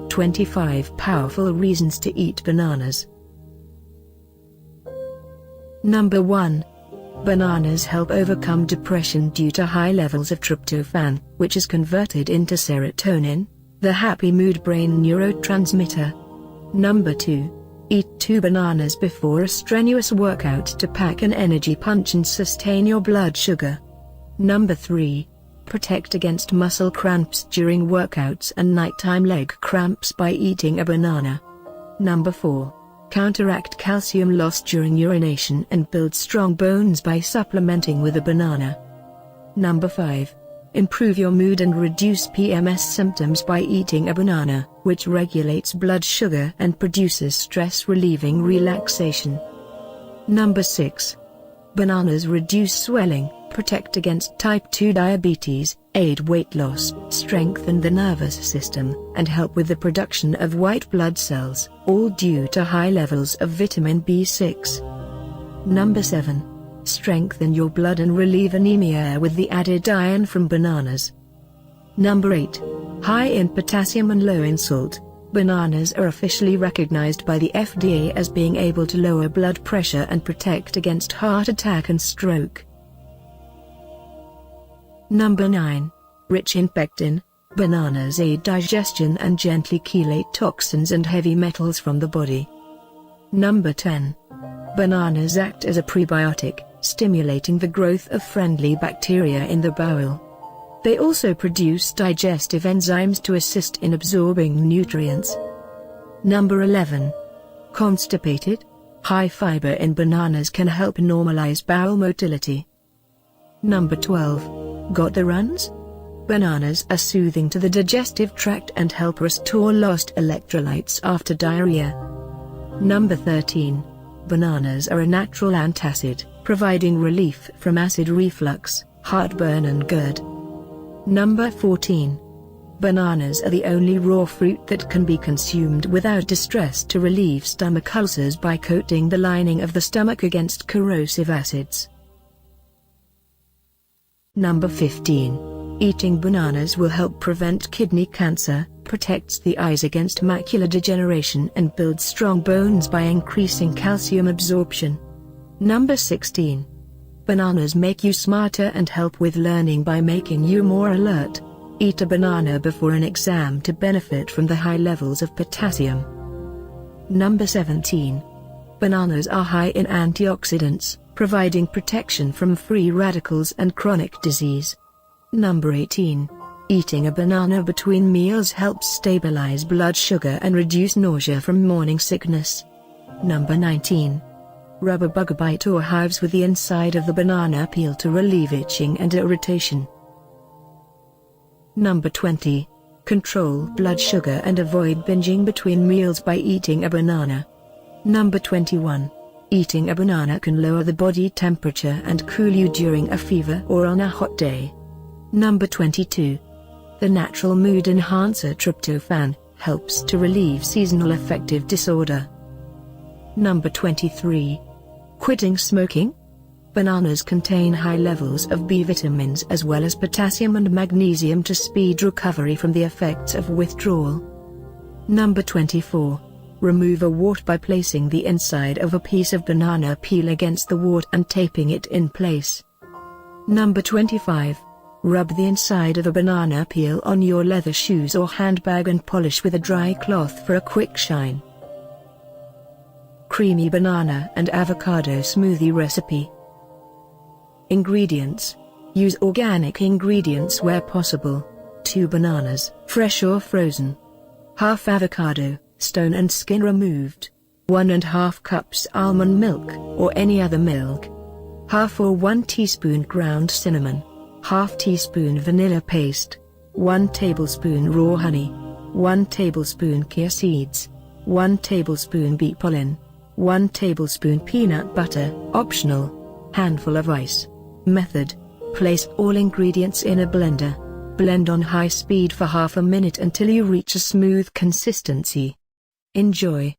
25 Powerful Reasons to Eat Bananas. Number 1. Bananas help overcome depression due to high levels of tryptophan, which is converted into serotonin, the happy mood brain neurotransmitter. Number 2. Eat 2 bananas before a strenuous workout to pack an energy punch and sustain your blood sugar. Number 3. Protect against muscle cramps during workouts and nighttime leg cramps by eating a banana. Number 4. Counteract calcium loss during urination and build strong bones by supplementing with a banana. Number 5. Improve your mood and reduce PMS symptoms by eating a banana, which regulates blood sugar and produces stress-relieving relaxation. Number 6. Bananas reduce swelling, protect against type 2 diabetes, aid weight loss, strengthen the nervous system, and help with the production of white blood cells, all due to high levels of vitamin B6. Number 7. Strengthen your blood and relieve anemia with the added iron from bananas. Number 8. High in potassium and low in salt, bananas are officially recognized by the FDA as being able to lower blood pressure and protect against heart attack and stroke. Number 9. Rich in pectin, bananas aid digestion and gently chelate toxins and heavy metals from the body. Number 10. Bananas act as a prebiotic, stimulating the growth of friendly bacteria in the bowel. They also produce digestive enzymes to assist in absorbing nutrients. Number 11. Constipated? High fiber in bananas can help normalize bowel motility. Number 12. Got the runs? Bananas are soothing to the digestive tract and help restore lost electrolytes after diarrhea. Number 13. Bananas are a natural antacid, providing relief from acid reflux, heartburn and GERD. Number 14. Bananas are the only raw fruit that can be consumed without distress to relieve stomach ulcers by coating the lining of the stomach against corrosive acids. Number 15. Eating bananas will help prevent kidney cancer, protects the eyes against macular degeneration and builds strong bones by increasing calcium absorption. Number 16. Bananas make you smarter and help with learning by making you more alert. Eat a banana before an exam to benefit from the high levels of potassium. Number 17. Bananas are high in antioxidants, providing protection from free radicals and chronic disease. Number 18. Eating a banana between meals helps stabilize blood sugar and reduce nausea from morning sickness. Number 19. Rub a bug bite or hives with the inside of the banana peel to relieve itching and irritation. Number 20. Control blood sugar and avoid binging between meals by eating a banana. Number 21. Eating a banana can lower the body temperature and cool you during a fever or on a hot day. Number 22. The natural mood enhancer tryptophan helps to relieve seasonal affective disorder. Number 23. Quitting smoking? Bananas contain high levels of B vitamins as well as potassium and magnesium to speed recovery from the effects of withdrawal. Number 24. Remove a wart by placing the inside of a piece of banana peel against the wart and taping it in place. Number 25. Rub the inside of a banana peel on your leather shoes or handbag and polish with a dry cloth for a quick shine. Creamy banana and avocado smoothie recipe. Ingredients. Use organic ingredients where possible. 2 bananas, fresh or frozen. Half avocado, stone and skin removed. 1½ cups almond milk, or any other milk. Half or 1 teaspoon ground cinnamon. Half teaspoon vanilla paste. 1 tablespoon raw honey. 1 tablespoon chia seeds. 1 tablespoon bee pollen. 1 tablespoon peanut butter, optional. Handful of ice. Method. Place all ingredients in a blender. Blend on high speed for half a minute until you reach a smooth consistency. Enjoy.